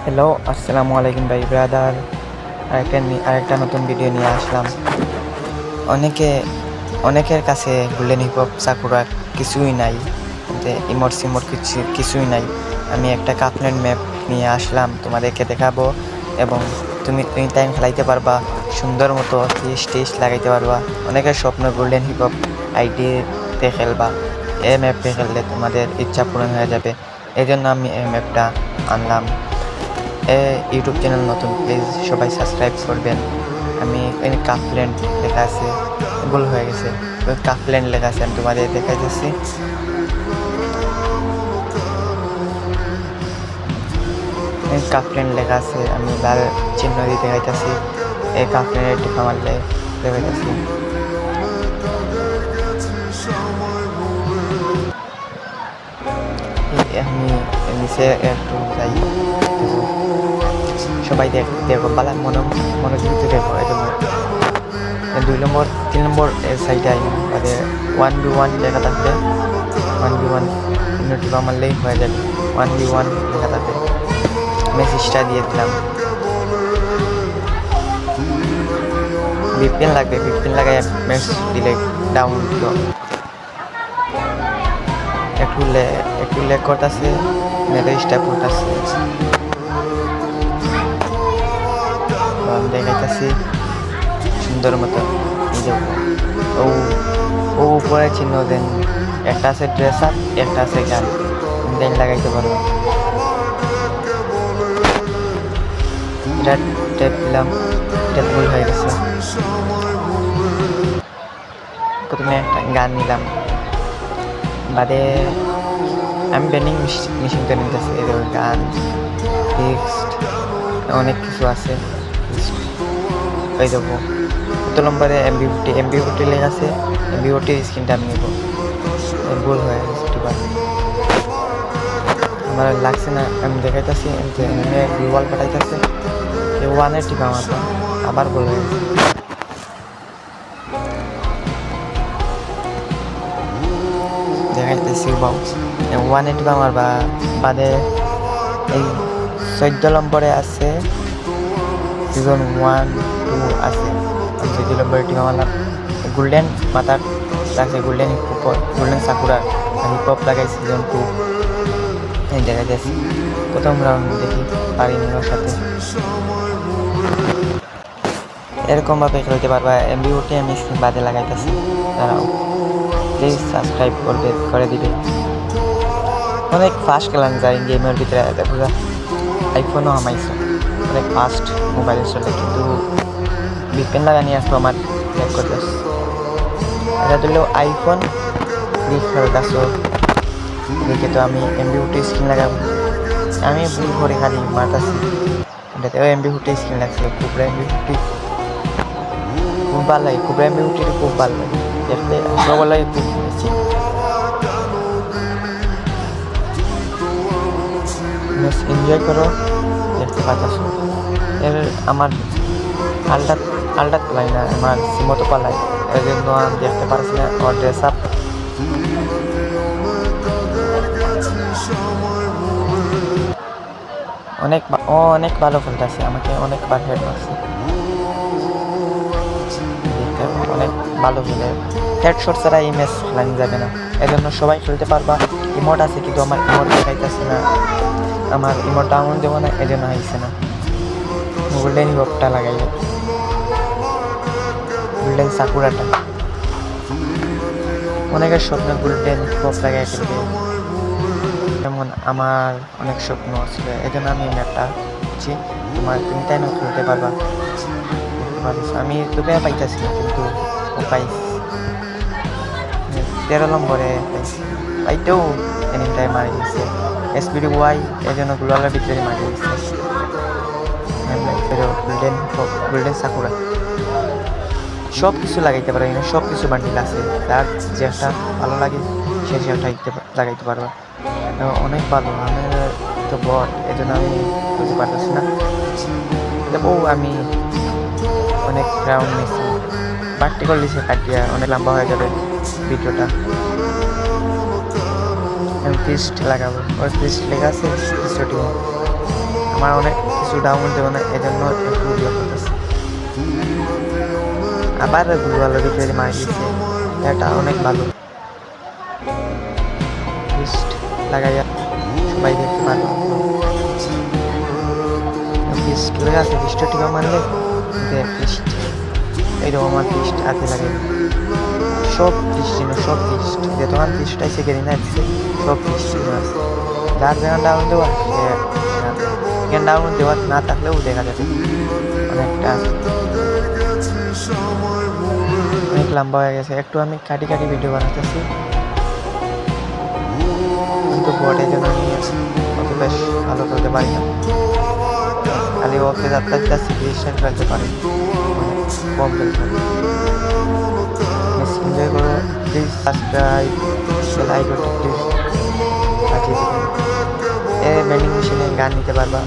Hello, আসসালামু আলাইকুম ভাই ব্রাদার। আরেকটা নতুন ভিডিও নিয়ে আসলাম। অনেকে অনেকের কাছে গোল্ডেন হিপ হপ সাকুরা কিছুই নাই, ইমোট সিমোট কিছুই নাই। আমি একটা কাপল্যান্ড ম্যাপ নিয়ে আসলাম, তোমাদেরকে দেখাবো এবং তুমি টাইম খেলাইতে পারবা, সুন্দর মতো স্টেজ লাগাইতে পারবা। অনেকের স্বপ্ন গোল্ডেন হিপ হপ আইডিতে খেলবা। এই ম্যাপে খেললে তোমাদের ইচ্ছা পূরণ হয়ে যাবে। এই জন্য আমি এই ম্যাপটা আনলাম। ইউটিউব চ্যানেল নতুন, প্লিজ সবাই সাবস্ক্রাইব করবেন। আমি এখানে কাপল্যান্ড লেখা আছে, ভুল হয়ে গেছে, কাপল্যান্ড লেখা আছে, আমি তোমাদের দেখাইতেছি। কাপল্যান্ড লেখা আছে, আমি লাল চিহ্ন দিয়ে দেখাইতেছি। এই কাপল্যান্ডের টিপা মারলে দেখাইতেছি। আমি নিচে একটু যাই, সবাই দেখো বালা মনোযোগ দেখো। এই 2 নম্বর 3 নম্বর সাইডে আইন বাদে 1v1 লেখা থাকবে। 1v1 টিপা মারলেই হয়ে যাবে। 1v1 লেখা থাকবে, মেসেজটা দিয়ে দিলাম। ভিপিএন লাগবে, ভিপিএন লাগাই ম্যাচ দিলে ডাউন দিল। একটু লেগ করতেছে, মেসেজটা করতেছে, দেখাইতেছি সুন্দর মতো। ও উপরে চিহ্ন দেন, একটা আছে ড্রেস আপ, একটা আছে গান, দেন লাগাইতে পারবো। এটা ট্যাপ দিলাম, এটা ভুল হয়ে গেছে। প্রথমে একটা গান নিলাম, বাদে আমি বেন্ডিং মেশিনটা নিতেছি। গান ফিক্সড অনেক কিছু আছে। ওই দেবো কত নম্বরে এমবিওটি লেখা আছে, এমবিওটির স্ক্রিনটা আমি নেব। ভুল হয়ে গেছে, ঠিক আছে, আমার লাগছে না। আমি দেখাইতেছি গুগল পাঠাইতেছে, ওয়ানের টিপা আমার আবার ভুল হয়ে গেছে। দেখাইতেছি ওয়ানের টিপা আমার বাদে এই 14 নম্বরে আছে, সিজন 1 2 আছে। আমি 14 নম্বরে টিপা মারলাম। গোল্ডেন মাথার লাগছে, গোল্ডেন সাকুরা হিপ হপ লাগাই সিজন 2। এই দেখা যাচ্ছে প্রথম রাউন্ড দেখি পারিনি ওর সাথে। এরকমভাবে খেলতে পারবা। এমবিওটি আমি বাদে লাগাইতেছি, দাঁড়াও, প্লিজ সাবস্ক্রাইব করে দিবে। অনেক ফাস্ট খেলানো যায় গেমের ভিতরে, দেখো আইফোনও আমাইছে, অনেক ফাস্ট মোবাইলে চলে, কিন্তু ভিপিএন লাগানি আসতো আমার ল্যাগ করতেছে। এটা দিলেও আইফোন দিয়ে খেলতেছো, দেখে তো আমি এমবিওটি স্ক্রিন লাগাবো। আমি ভুল করে খালি মারতেছি, এটাতেও এমবিওটি স্ক্রিন লাগছে। কুবরা এমবিওটি খুব ভালো লাগে, কুবরা এমবিওটি খুব ভালো লাগে দেখতে, সবার লাগে খুব বেশি। এনজয় করো, দেখতে পাচ্ছ। আমার আলটা পালাই না, আমার সিমতো পালাই, এই জন্য আমি দেখতে পারছি না ওর ড্রেস আপ। অনেক ভালো খেলতেছে, আমাকে অনেকবার হেড মারছে, অনেক ভালো খেলে। হেডশট ছাড়া এই ম্যাচ খেলানো যাবে না, এই জন্য সবাই খেলতে পারবা। ইমোট আছে, কিন্তু আমার ইমোট দেখাইতেছে না, আমার ইমোট ডাউন দেবো না, এই জন্য আইসে না। গোল্ডেন হিপ হপটা লাগাই, গোল্ডেন সাকুরাটা। অনেকের স্বপ্ন গোল্ডেন হিপ হপ লাগাই খেলবে, যেমন আমার অনেক স্বপ্ন ছিল, এই জন্য আমি ম্যাপটা করছি। তুমি তাই না খেলতে পারবা। আমি তোকে পাইতেছি না, কিন্তু ও পাইছি 13 নম্বরে পাইছি, পাইতেও এনিটাই মারি দিচ্ছে এসপিডি ওয়াই, এই জন্য গ্লোয়ালের ভিতরে মারি দিচ্ছে। গোল্ডেন সাকুরা সব কিছু লাগাইতে পারো, সব কিছু বান্ডিল আছে, তার যে একটা ভালো লাগে সে সেটা লাগাইতে পারবা। অনেক ভালো। আমি তো বট, এই জন্য আমি বুঝতে পারতেছি না। দেখো আমি অনেক রাউন্ড নিয়েছি, পার্টিকল দিছে কাটিয়া, অনেক লম্বা হয়ে যাবে ভিডিওটা। আমি ফিস্ট লাগাবো, ওর ফিস্ট লেখা আছে, আমার অনেক কিছু ডাউনলোড দেবো না, এই জন্য একটু ভিডিও করতেছি। আবার গুগলের রিপেয়ারি মারি দিচ্ছে, এটা অনেক ভালো। ফিস্ট লাগাইয়া সবাই দেখতে পারবো। ফিস্ট লেগে আছে, ফিস্ট টিকা মারলে ফিস্ট এইরকম আমার ফিস্ট হাতে লাগে। সব ফিস্ট ছিল, সব ফিস্ট যে তোমার ফিস্ট আইসে গেলি না দিচ্ছে, সব ফিস্ট ছিল আছে। যার যেখানে ডাউন দেওয়া সে এখানে ডাউন দেওয়া না থাকলেও দেখা যাবে অনেকটা। অনেক লম্বা হয়ে গেছে, একটু আমি কাটি কাটি ভিডিও বানাতেছি, কিন্তু বটের জন্য আমি অত বেশ ভালো করতে পারি না। খালি ওকে যাত্রা যাচ্ছি ক্রিস্টান খেলতে পারি, কম খেলতে পারি। এনজয় করো, প্লিজ সাবস্ক্রাইব, লাইক করতে প্লিজ পাঠিয়ে দেবেন। এ ভেন্ডিং মেশিনে গান নিতে পারবা,